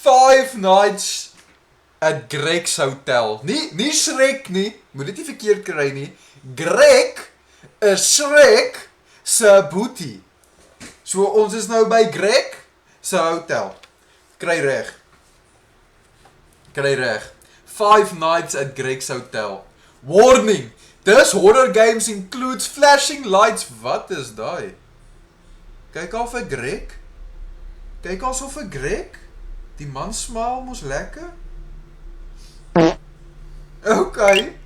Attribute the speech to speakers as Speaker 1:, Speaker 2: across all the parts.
Speaker 1: Five Nights at Greg's Hotel. Nie Shrek nie, moet dit nie verkeerd kry nie. Greg is Shrek se boetie. So ons is nou by Greg se hotel. Kry reg. Five Nights at Greg's Hotel. Warning! This horror games includes flashing lights. Wat is daai? Kyk al vir Greg. Kyk al so vir Greg. Die man smaal mos lekker. Okay.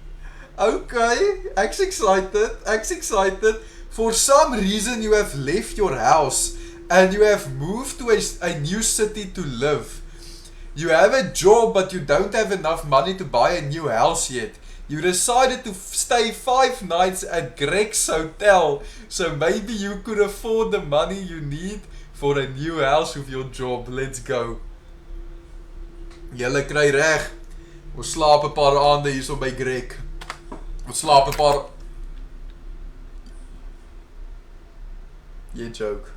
Speaker 1: Ek's excited. For some reason you have left your house and you have moved to a new city to live. You have a job but you don't have enough money to buy a new house yet. You decided to stay 5 nights at Greg's Hotel, so maybe you could afford the money you need for a new house with your job. Let's go. Julle kry reg. Ons slaap 'n paar aande hier so by Greg. Ons slaap 'n paar. Jy joke.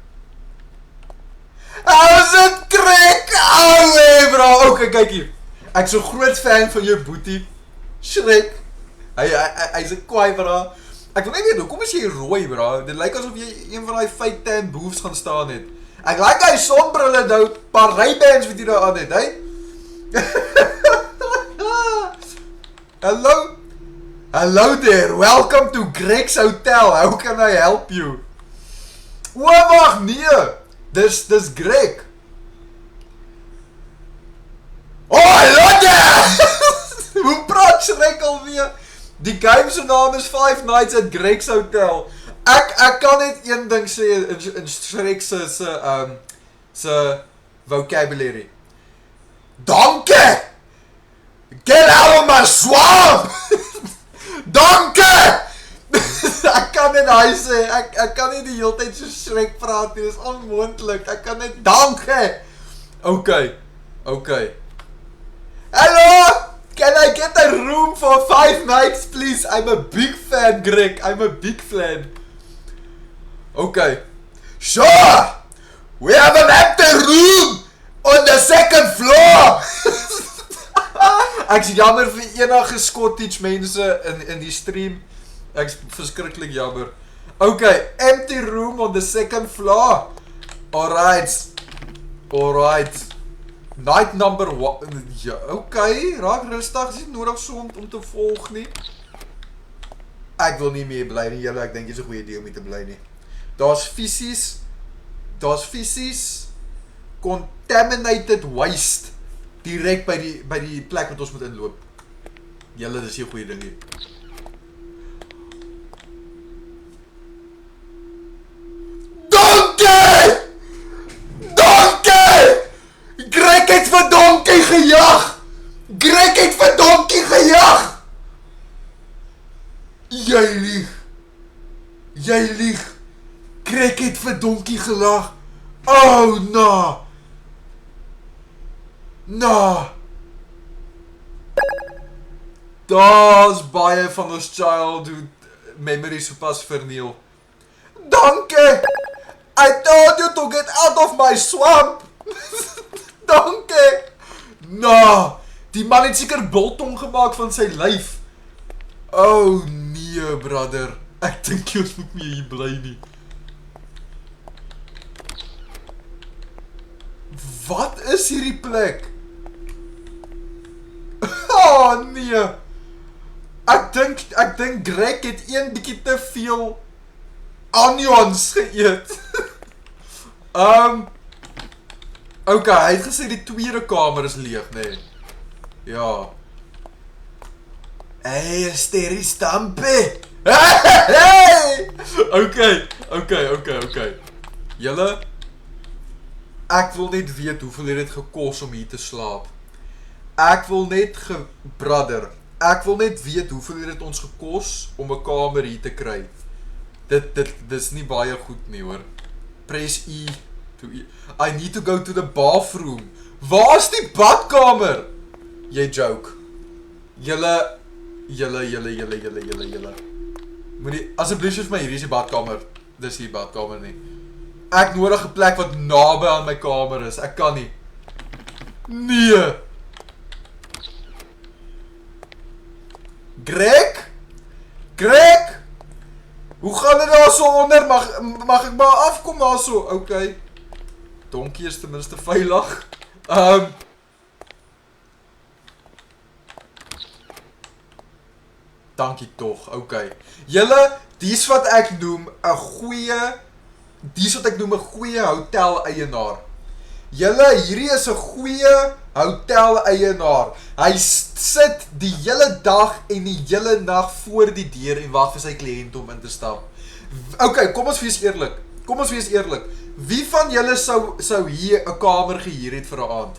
Speaker 1: How's it, Greg? Hey bro. Okay, kyk hier. Ek's so groot fan van jou boetie. Shrek. Hy's 'n kwaai bro. Ek wil net weet hoekom is jy rooi bro? Dit lyk asof jy een van daai fake tan boefs gaan staan het. Ek like hy sonbrille nou, paar Ray-Bans wat jy daar aan het, hè? Hello there. Welcome to Greg's Hotel. How can I help you? Wag, nee. Dis Greg. Oh, Lotte! Hoe praat Shrek alweer? Die game se naam is Five Nights at Greg's Hotel. Ek kan net een ding sê in Shrek se vocabulary. Dankie! Get out of my swamp! Dankie! Ek kan net hy sê, ek kan nie die hele tyd so Shrek praat nie, dis onmoontlik. Ek kan net dankie. Okay. Hello! Can I get a room for 5 nights, please? I'm a big fan, Greg. I'm a big fan. Okay. Sure! We have an empty room on the second floor! Ek's jammer vir enige Scottish mense in die stream. Ek's verskriklik jammer. Okay, empty room on the second floor. Alright. Night number 1. Ja, okay, raak rustig, is nie nodig so om te volg nie. Ek wil nie meer bly nie, julle, ek dink dis 'n goeie idee om hier te bly nie. Daar's fisies contaminated waste direk by die plek wat ons moet inloop. Julle, dis nie 'n goeie ding nie. Greg het vir donkie gejag! Jy lieg. Greg het vir donkie gelag. Oh, nah. Daar's baie van ons childhood memories sopas verniel. Dankie! I told you to get out of my swamp! Dankie! Nah, die man het seker biltong gemaak van sy lyf. Oh nee, brother. Ek dink jy ons moet nie hier bly nie. Wat is hierdie plek? Oh nee. Ek dink Greg het een bietjie te veel onions geëet. Okay, hy het gesê die tweede kamer is leeg, nee. Ja. Hey, Sterry Stampie! Hey! Okay. Julle, ek wil net weet hoeveel het dit gekos om hier te slaap. Ek wil net weet hoeveel het dit ons gekos om 'n kamer hier te kry. Dit is nie baie goed nie, hoor. Press E. I need to go to the bathroom. Waar is die badkamer? Jy joke. Julle. Moenie, asseblief vir my, hier is die badkamer. Dis die badkamer nie. Ek nodig 'n plek wat naby aan my kamer is. Ek kan nie. Nee. Greg? Greg? Hoe gaan dit daar so onder? Mag ek maar afkom daar so? Okay. Donkie is ten minste veilig. Dankie tog. Okay. Julle, dis wat ek noem 'n goeie hotel eienaar. Julle, hierdie is 'n goeie hotel eienaar. Hy sit die hele dag en die hele nag voor die deur en wag vir sy kliënt om in te stap. Okay, kom ons wees eerlik. Wie van julle sou hier 'n kamer gehuur het vir 'n aand?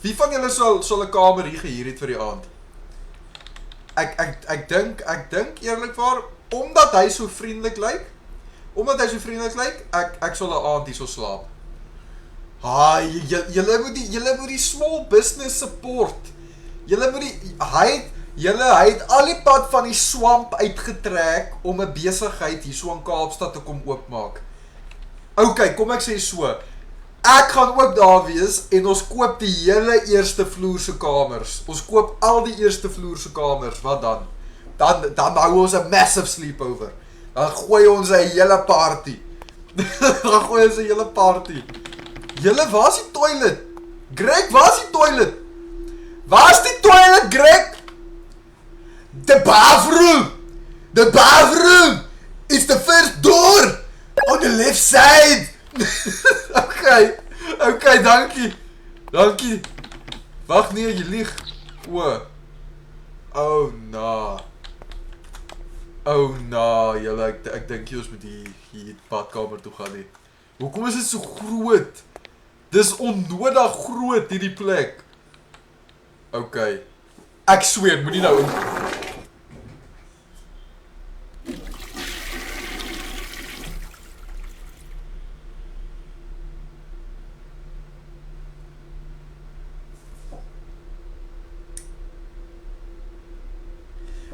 Speaker 1: Wie van julle sal 'n kamer hier gehuur het vir die aand? Ek dink eerlikwaar, omdat hy so vriendelik lyk, ek sal 'n aand hierso slaap. Julle moet die small business support. Hy het al die pad van die swamp uitgetrek om 'n besigheid hierso in Kaapstad te kom oopmaak. Okay, kom ek sê so. Ek gaan ook daar wees en ons koop die hele eerste vloer se kamers. Ons koop al die eerste vloer se kamers. Wat dan? Dan hou ons 'n massive sleepover. Dan gooi ons 'n hele party. Julle, waar's die toilet? Greg, waar's die toilet? Waar's die toilet, Greg? The bathroom is the first door on the left side. Okay, dankie. Wag nee, jy lieg. Oh na, julle, ek dink jy ons moet hier badkamer toe gaan nie. Hoekom is dit so groot? Dis onnodig groot hierdie plek. Okay. Ek sweer, moenie nou in.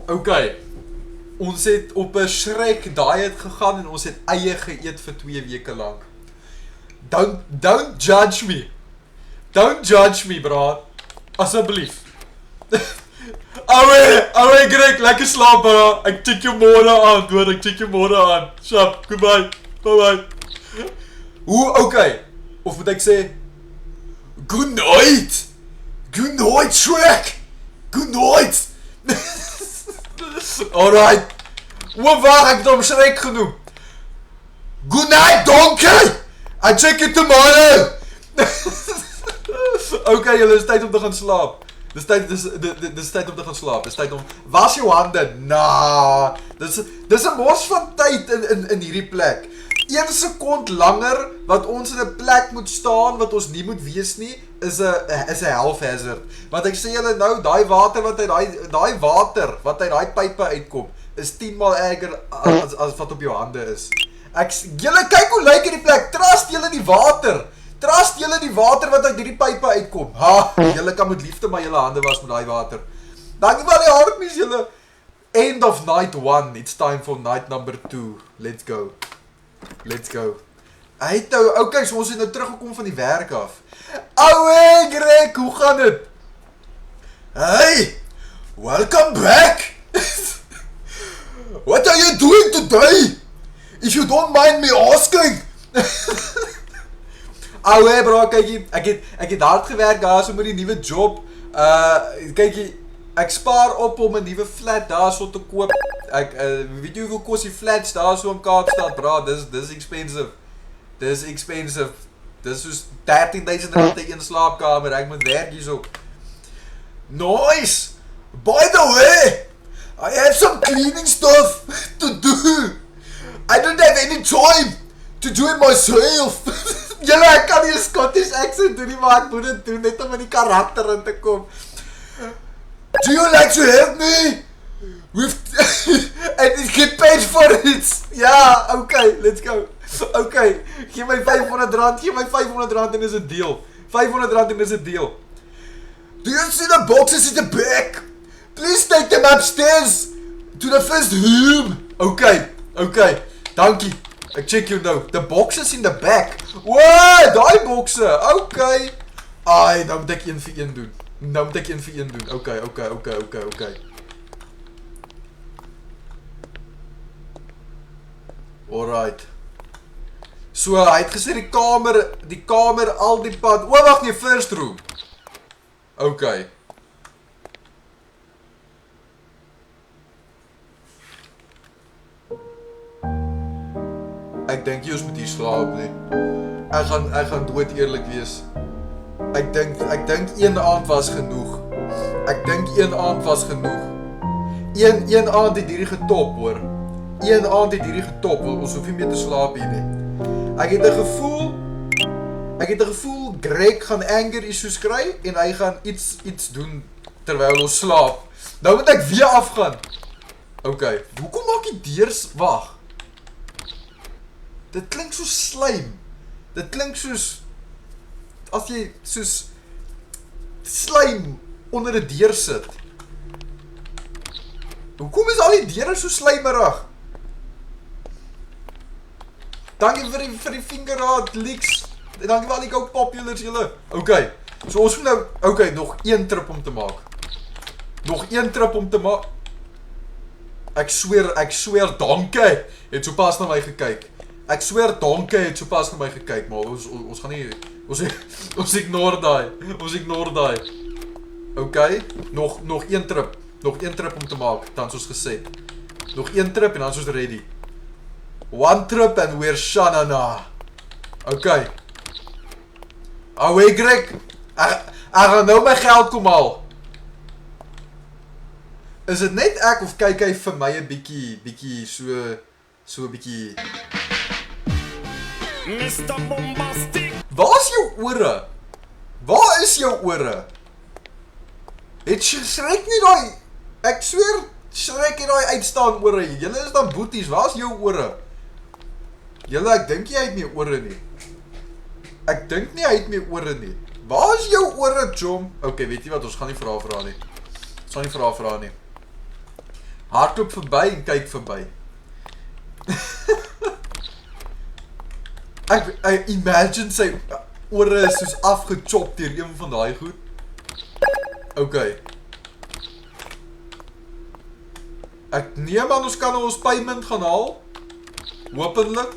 Speaker 1: Okay. Ons het op 'n Shrek diet gegaan en ons het eie geëet vir 2 weke lank. Don't judge me. Don't judge me, bro. Asseblief. Alweer, Greg, lekker slaap, bro. Ek check jou môre aan, Shop, goodbye. Bye. Okay. Of moet ek sê good night, Shrek. Good night. Alright. Wag, ek het hom Shrek genoem. Good night, donkey. I check you tomorrow. Okay, julle, dis tyd om te gaan slaap. Dis tyd om te gaan slaap. Dis tyd om was jou hande. Dis 'n mors van tyd in hierdie plek. 1 sekond langer wat ons in 'n plek moet staan wat ons nie moet wees nie, is 'n health hazard. Want ek sê julle nou, daai water wat uit daai pype uitkom, is 10 maal erger as wat op jou hande is. Julle kyk hoe lyk hierdie plek. Trust julle die water wat uit hierdie pype uitkom. Julle kan met liefde maar julle hande was met daai water. Dankie vir die hartmies julle. End of night 1. It's time for night number 2. Let's go. Okay, so ons het nou teruggekom van die werk af. Hey Greg, hoe gaan dit? Hey, welcome back. What are you doing today? If you don't mind me asking. Bro, kykie, ek het hard gewerk daar so met die nuwe job. Kykie, ek spaar op om 'n nuwe flat daar so te koop. Weet jy hoeveel kos die flats daar so in Kaapstad, bro? Dis expensive. Dis soos 13,000 rand vir 'n slaapkamer. Ek moet werk hierso. Nice. By the way, I have some cleaning stuff to do. I don't have any time to do it myself. Julle, ek kan nie 'n Scottish accent doen nie, maar ek moet dit doen net om in die karakter in te kom. Do you like to help me? And get paid for it. Ja, okay, let's go. Okay, gee my 500 rand en is 'n deal. 500 rand en is 'n deal. Do you see the boxes in the back? Please take them upstairs to the first room. Okay, dankie. Ek check jou nou. The boxes in the back. Wow, daai bokse. Ai, nou moet ek 1 vir 1 doen. Nou moet ek 1 vir 1 doen. Okay. Alright. So, hy het gesê die kamer al die pad. O, wag nee, first room. Okay. Ek dink jy ons moet hier slaap nie. Ek gaan dood eerlik wees. Ek dink 1 aand was genoeg. Een aand het hierdie getop, hoor. 1 aand het hierdie getop. Ons hoef nie meer te slaap hier nie. Ek het 'n gevoel Greg gaan anger issues kry en hy gaan iets doen terwyl ons slaap. Nou moet ek weer afgaan. Okay, hoekom maak die deurs wag? Dit klink so slijm. Dit klink soos as jy soos slijm onder 'n deur sit. Hoekom is al die deure so slijmerig? Dankie vir die vingeraad leaks. Dankie vir al die Go Populars julle. Okay. So ons moet nou nog 1 trip om te maak. Ek sweer Donkie het so pas na my gekyk. Maar ons gaan nie ons ignore daai. Okay. Nog 1 trip. Nog 1 trip om te maak, dan is ons geset. Nog 1 trip en dan is ons ready. 1 trip and we're shanana. Okay. Hey Greg, ek gaan nou my geld kom haal. Is dit net ek of kyk hy vir my 'n bietjie so 'n bietjie Mr. Bombastic. Waar is jou ore? Het schrik nie daai. Ek sweer, schrik nie daai uitstaan ore. Julle is dan boeties, waar is jou ore? Julle, ek dink jy het nie ore nie. Waar is jou ore, chom? Okay, weet jy wat, ons gaan nie vra nie. Hardloop verby en kyk verby. Ek imagine sy ore is soos afgechop deur een van daai goed. Okay. Ek neem aan ons kan ons payment gaan haal. Hopelik.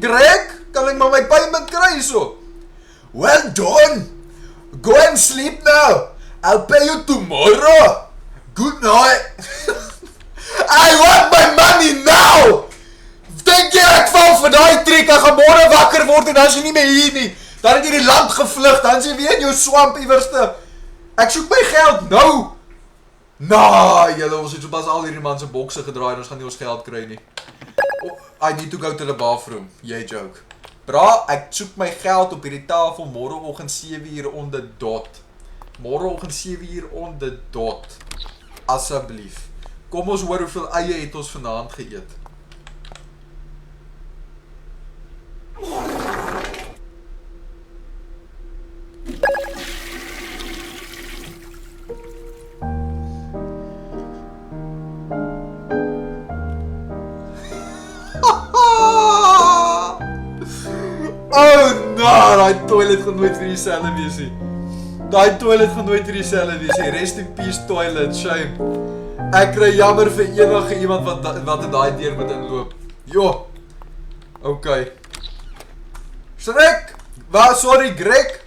Speaker 1: Greg, kan ek maar my payment kry so? Well done. Go and sleep now. I'll pay you tomorrow. Good night. I want my money now. Dink jy ek val vir daai triek, ek gaan môre wakker word en dan is jy nie meer hier nie. Dan het jy die land gevlug, dan is jy weer in jou swamp iewerste. Ek soek my geld nou. Julle, ons het so pas al hierdie man se bokse gedraai en ons gaan nie ons geld kry nie. I need to go to the bathroom. Jy joke. Bra, ek soek my geld op hierdie tafel môreoggend 7:00 on the dot. Asseblief. Kom ons hoor hoeveel eie het ons vanaand geëet. Daai toilet gaan nooit vir dieselfde wees nie. Rest in peace toilet, shame. Ek kry jammer vir enige iemand wat in daai deur moet inloop. Jo. Okay. Schrik! Sorry, Greg.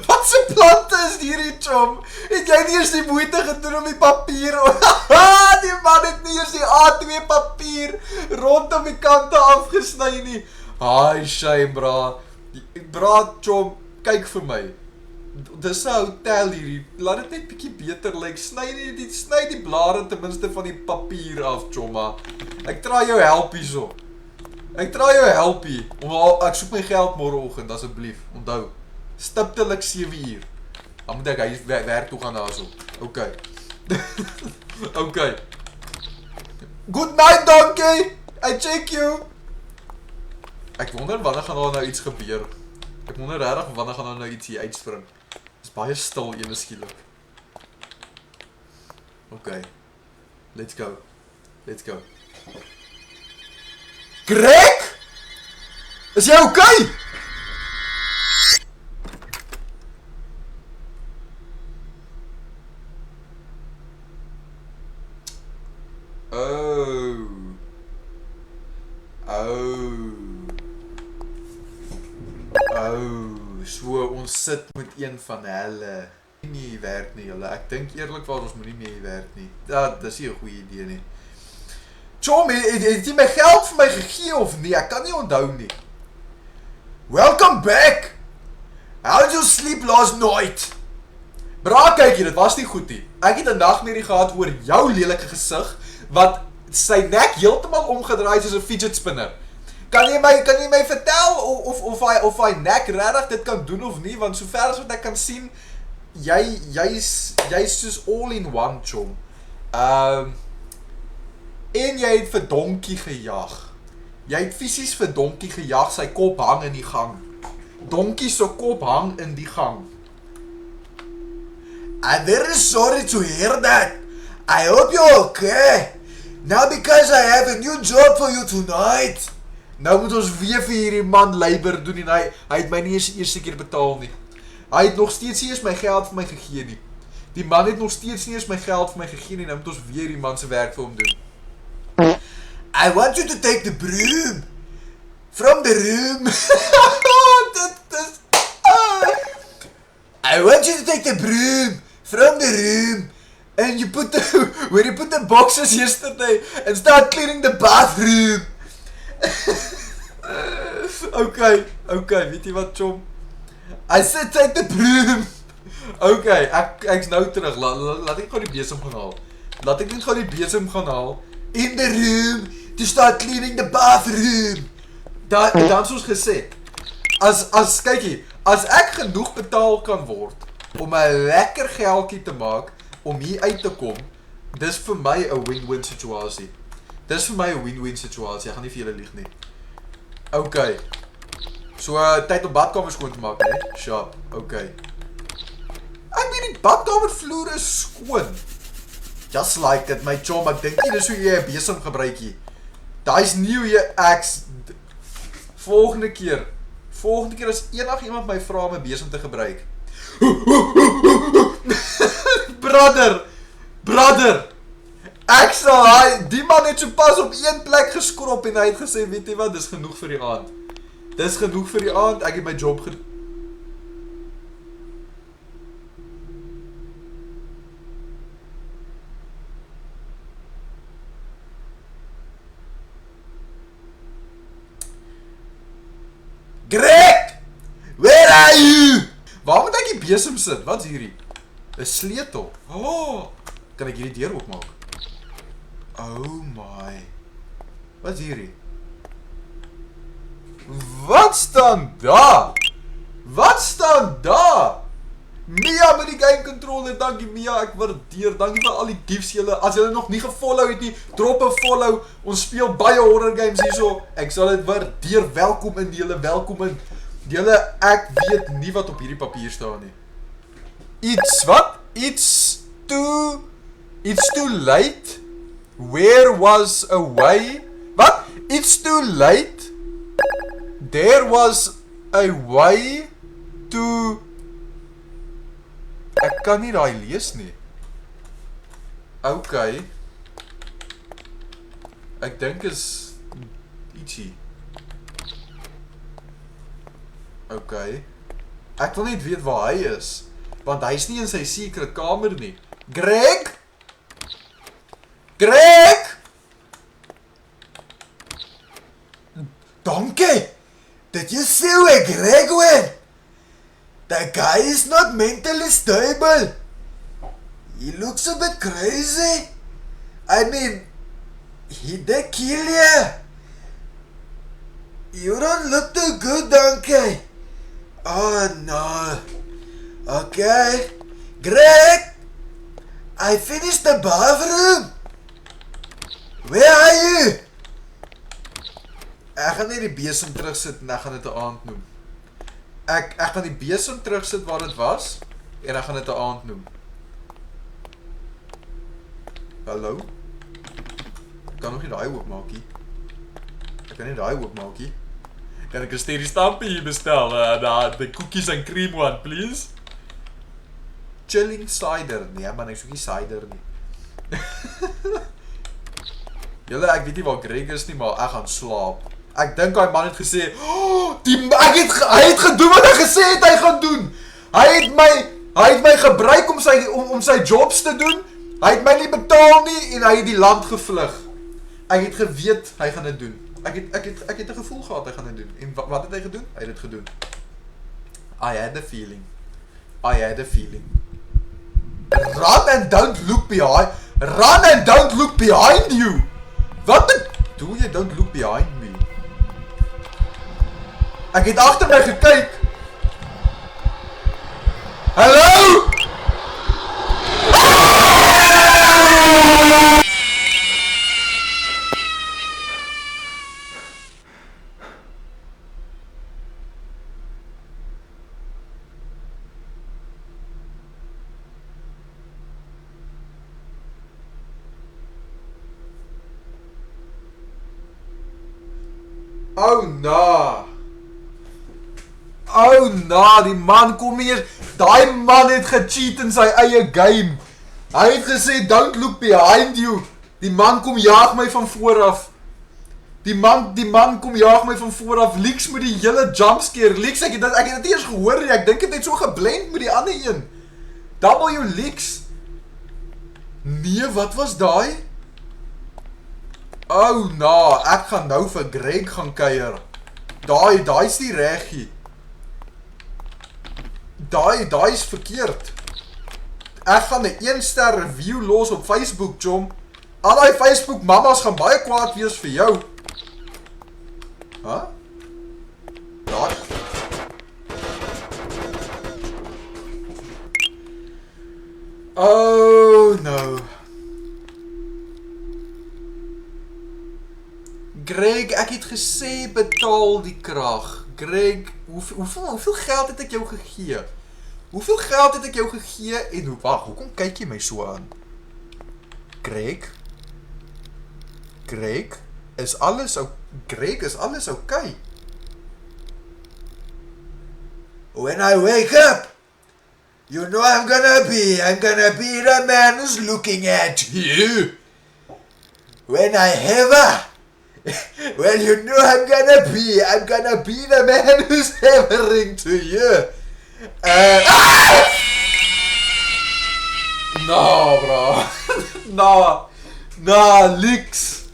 Speaker 1: Wat se plante is hierdie, chom? Het jy nie eers die moeite gedoen om die papier? Die man het nie eers die A2 papier rondom die kante afgesny nie. Ai, shame, bra. Bra, chom, kyk vir my. Dis 'n hotel hierdie. Laat dit net bietjie beter lyk. Sny die blare ten minste van die papier af, chomma. Ek try jou help hierso. Ek soek my geld môreoggend asseblief. Onthou. Stiptelik 7:00. Dan moet ek huis werk toe gaan daarso. Okay. Okay. Good night, donkey. I check you. Ek wonder wanneer gaan daar nou iets gebeur. Ek wonder regtig wanneer gaan daar nou iets hier uitspring. Dis baie stil ewe skielik. Okay. Let's go. Greg? Is jy okay? sit met een van hulle. Nie werk nie julle. Ek dink eerlikwaar ons moet nie meer werk nie. Dis nie 'n goeie idee nie. Chom, het jy my geld vir my gegee of nie? Ek kan nie onthou nie. Welcome back! How did you sleep last night? Bra, kyk hier, dit was nie goed nie. Ek het 'n nagmerrie gehad oor jou lelike gesig, wat sy nek heeltemal omgedraai soos 'n fidget spinner. Kan jy my vertel of hy nek regtig dit kan doen of nie, want sover as wat ek kan sien, jy's soos all in one, chom. En jy het vir Donkie gejag. Jy het fisies vir Donkie gejag, sy kop hang in die gang. Donkie se kop hang in die gang. I'm very sorry to hear that. I hope you're okay. Now because I have a new job for you tonight. Nou moet ons weer vir hierdie man labor doen en hy het my nie eens die eerste keer betaal nie. Hy het nog steeds nie eens my geld vir my gegee nie. Die man het nog steeds nie eens my geld vir my gegee nie. Nou moet ons weer die man se werk vir hom doen. I want you to take the broom from the room. I want you to take the broom from the room and you put the boxes yesterday and start cleaning the bathroom. Okay, weet jy wat, chom? I said take the broom. Okay, ek's nou terug. Laat ek gou die besem gaan haal. In the room to start cleaning the bathroom. Dan soos gesê, kykie, as ek genoeg betaal kan word om 'n lekker geldjie te maak om hier uit te kom, dis vir my 'n win-win situasie. Ek gaan nie vir julle lieg nie. Okay. So, tyd om badkamer skoon te maak, né? Sharp. Okay. Ek weet die badkamervloer is skoon. Just like it, my chom, ek dink nie dis hoe jy 'n besem gebruik nie. Daai's nie hoe jy volgende keer as iemand my vra om 'n besem te gebruik. Brother. Ek sal die man het so pas op een plek geskrop en hy het gesê, weet jy wat, dis genoeg vir die aand. Ek het my job gedoen. Greg! Where are you? Waar moet ek die besem sit? Wat's hierdie? 'n Sleutel. Kan ek hierdie deur oopmaak? Oh my. Wat's hierdie? Wat staan daar? Mia met die game controller, dankie Mia, ek waardeer, dankie vir al die gifts julle. As julle nog nie gefollow het nie, drop 'n follow. Ons speel baie horror games hierso. Ek sal dit waardeer. Welkom in julle. Ek weet nie wat op hierdie papier staan nie. It's too late. Where was a way? Wat? It's too late. There was a way to... Ek kan nie daai lees nie. Okay. Ek dink is ietsie. Okay. Ek wil net weet waar hy is, want hy's nie in sy secret kamer nie. Greg? Dankie. Did you see where Greg went? That guy is not mentally stable. He looks a bit crazy. I mean, he did kill you. You don't look too good, Donkey. Oh no. Okay. Greg, I finished the bathroom. Where are you? Ek gaan net die besem terugsit en ek gaan dit 'n aand noem. Ek gaan die besem terugsit waar dit was en ek gaan dit 'n aand noem. Hallo? Ek kan nog nie daai oopmaak nie. Kan ek 'n sterry stampie hier bestel? The cookies and cream one, please. Chilling cider. Nee, man, ek soek nie cider nie. Julle, ek weet nie waar Greg is nie, maar ek gaan slaap. Ek dink hy man het gesê, hy het gedoen wat hy gesê het hy gaan doen. Hy het my gebruik om sy jobs te doen. Hy het my nie betaal nie en hy het die land gevlug. Ek het geweet hy gaan dit doen. Ek het 'n gevoel gehad hy gaan dit doen. En wat het hy gedoen? Hy het dit gedoen. I had a feeling. Run and don't look behind. Run and don't look behind you. Wat doe jy? Don't look behind me. Ek het agter my gekyk. Hallo? Oh na, die man kom hier. Daai man het gecheat in sy eie game. Hy het gesê don't look behind you. Die man kom jaag my van vooraf. Die man kom jaag my van vooraf. Leaks met die hele jumpscare. Leaks, ek het dit eers gehoor nie. Ek dink dit het so geblend met die ander een. W Leaks. Nee, wat was daai? Oh na, ek gaan nou vir Greg gaan kuier. Daai is die reggie. Daai is verkeerd. Ek gaan 'n 1-ster review los op Facebook, chom. Al die Facebook mamas gaan baie kwaad wees vir jou. Huh? Daai. Oh no. Greg, ek het gesê betaal die krag. Greg, hoeveel geld het ek jou gegee? Hoeveel geld het ek jou gegee en wag, hoekom kyk jy my so aan? Greg, is alles okay? When I wake up, you know I'm gonna be the man who's looking at you. When I have well, you know I'm gonna be the man who's hammering to you. No, bro. No, Leaks.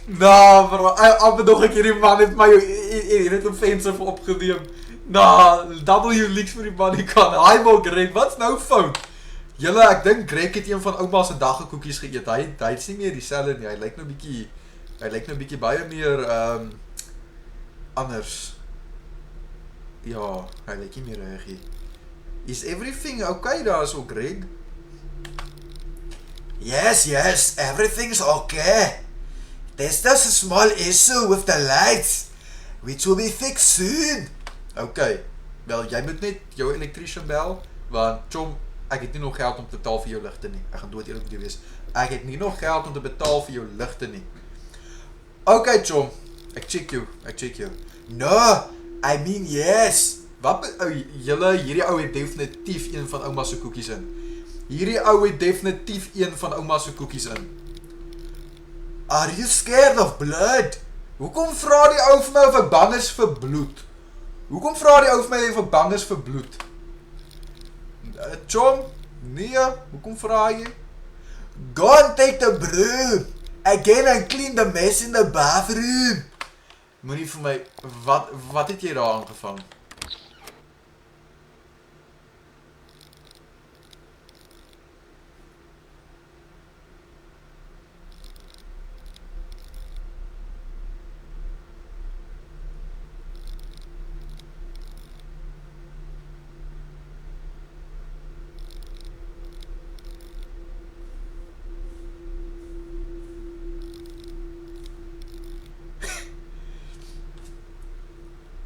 Speaker 1: No, bro. Ek bedoel ek hierdie man het my het offensive opgeneem. W Leaks vir die man die kan. Hy wil Greg, wat's nou fout? Julle, ek dink Greg het een van ouma se daggekoekies geëet. Hy is nie meer dieselfde nie. Hy lyk nou bietjie baie meer anders. Ja, hy lyk nie meer reg. Is everything okay daar so, Greg? Yes, everything's okay. There's just a small issue with the lights, which will be fixed soon. Okay, wel, jy moet net jou elektrician bel, want chom, ek het nie nog geld om te betaal vir jou ligte nie. Ek gaan dood eerlik met jou wees. Ek het nie nog geld om te betaal vir jou ligte nie. Okay, chom, ek check you. No, I mean yes. Wat, julle, hierdie ou het definitief een van ouma se koekies in. Are you scared of blood? Hoekom vra die ou vir my of ek bang is vir bloed? Chom, nee, hoekom vra jy? Go and take the broom. Again and clean the mess in the bathroom. Moenie vir my, wat het jy daar aangevang?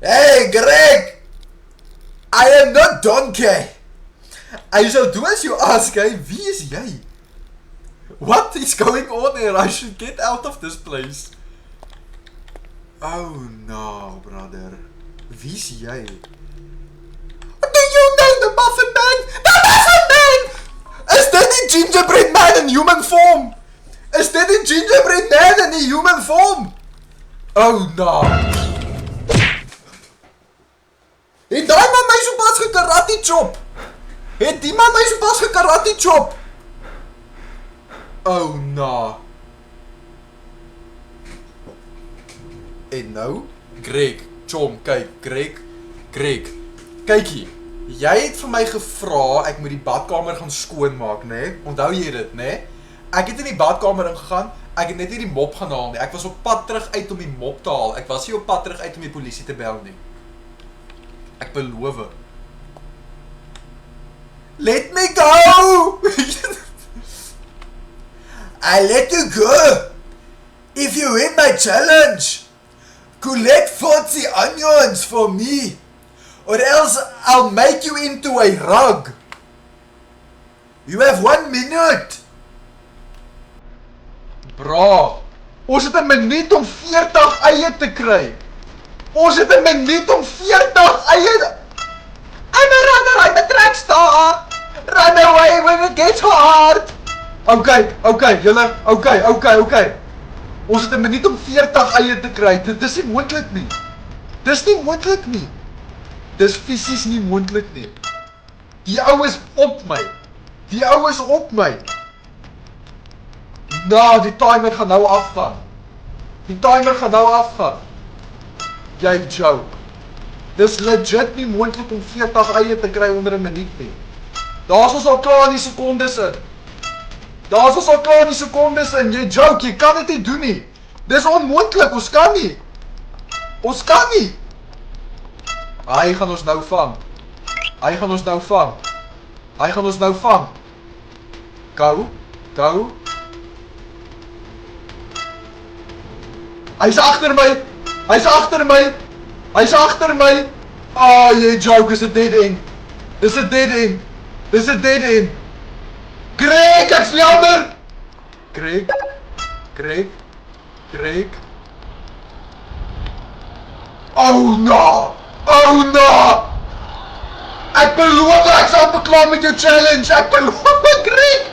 Speaker 1: Hey, Greg! I am not donkey! I shall do as you ask, hey? Wie is jy? What is going on here? I should get out of this place. Oh no, brother. Wie is jy? Do you know the Muffin Man? The Muffin Man! Is dit die gingerbread man in human form? Oh no. Het daai man my so pas gekarate chop? Het die man my so pas gekarate chop? Oh, na. En nou? Greg, chom, kyk, Greg. Kykie, jy het vir my gevra ek moet die badkamer gaan skoonmaak, né? Onthou jy dit, né? Ek het in die badkamer ingegaan, ek het net nie die mop gaan haal nie. Ek was op pad terug uit om die mop te haal. Ek was nie op pad terug uit om die polisie te bel nie. Ek beloof. Let me go! I let you go! If you win my challenge, collect 40 onions for me, or else I'll make you into a rug. You have 1 minute. Bra, ons het 'n minuut om 40 eie te kry. Ons het 'n minuut om 40 eie... I'm a runner, I'm a track star. Run away when it gets hard. Okay, julle, okay. Ons het 'n minuut om 40 eie te kry. Dit is nie moontlik nie. Dis nie moontlik nie. Dis fisies nie moontlik nie. Die ou is op my. Die ou is op my. Nou, die timer gaan nou afgaan. Die timer gaan nou afgaan. Jy joke. Dis legit nie moontlik om 40 eie te kry onder 'n minuut nie. Daar's ons al klaar in die sekondes in. Daar's ons al klaar in die sekondes in. Jy joke, jy kan dit nie doen nie. Dis onmoontlik, ons kan nie. Ons kan nie. Hy gaan ons nou vang. Hy gaan ons nou vang. Hy gaan ons nou vang. Gou. Hy's agter my. Hy's agter my. Hy's agter my. Oh, jy joke, is 'n dead end. Dis 'n dead end. Dis 'n dead end. Greg, ek's jammer. Greg. Oh no. Ek beloof ek sal beklaar met jou challenge. Ek beloof, Greg.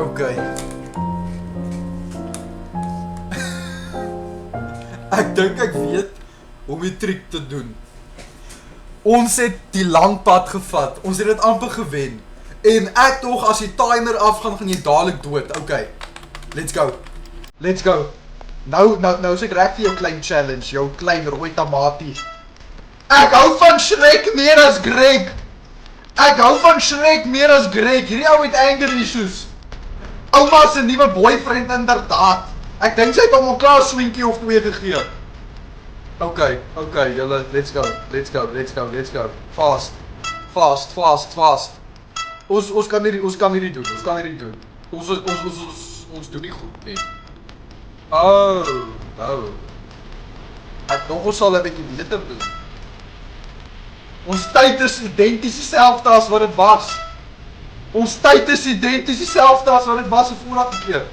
Speaker 1: Okay. Ek dink ek weet hoe om die trick te doen. Ons het die lang pad gevat. Ons het dit amper gewen. En ek tog as die timer afgaan, gaan jy dadelik dood. Okay. Let's go. Nou is ek reg vir jou klein challenge, jou klein rooi tamatie. Ek hou van Shrek meer as Greg. Hierdie ou het anger issues. Ouma se nuwe boyfriend inderdaad. Ek dink sy het hom 'n klaar swinkie of 2 gegee. Okay, julle, let's go. Fast. Ons kan hierdie doen. Ons doen nie goed nie. Oh. Ek dink ons sal 'n bietjie beter doen. Ons tyd is identies dieselfde as wat dit was. Ons tyd is identies dieselfde as wat dit was die vorige keer.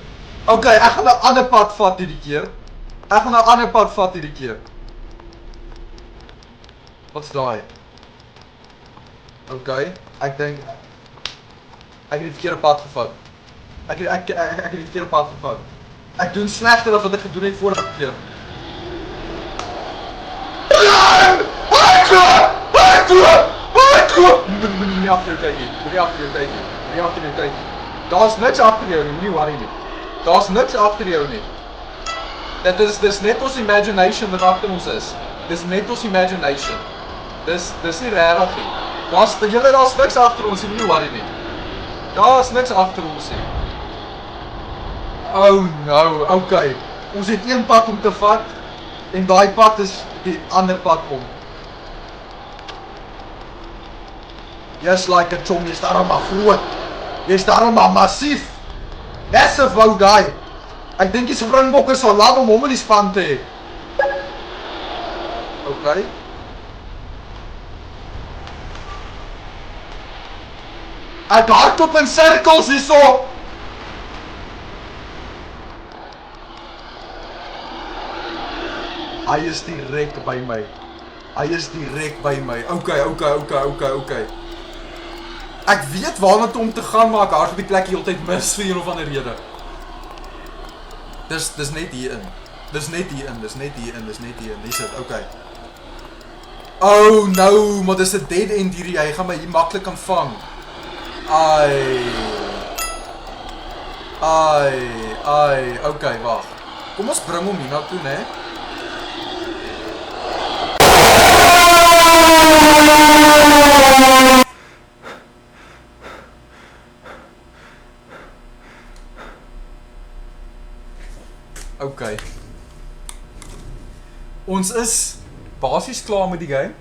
Speaker 1: Okay, ek gaan 'n ander pad vat hierdie keer. Wat's daai? Okay, ek dink ek het die verkeerde pad gevat. Ek het die verkeerde pad gevat. Ek doen slegter as wat ek gedoen het vorige keer. Moenie agter jou kyk. Daar's niks agter jou nie, moenie worry nie. Dis net ons imagination wat agter ons is. Dis net ons imagination. Dis nie regtig nie. Daar's niks agter ons nie, moenie worry nie. Daar's niks agter ons nie. Oh no, okay. Ons het een pad om te vat en daai pad is die ander pad om. Jy's like a chom, jy's daarom maar groot. Jy's daarom maar massief. Massive wou daai. Ek dink die Springbokke sal laat om hom in die span te hê. Okay. Ek hardloop in sirkels hierso. Hy is direk by my. Hy is direk by my. Okay. Ek weet waarna toe om te gaan, maar ek hardloop die plek heeltyd mis vir een of ander rede. Dis net hierin. Dis net hierin. Hier sit. Okay. Oh no, maar dis 'n dead end hierdie. Hy gaan my hier maklik kan vang. Ai. Okay, wag. Kom ons bring hom hiernatoe, né? Okay. Ons is basies klaar met die game.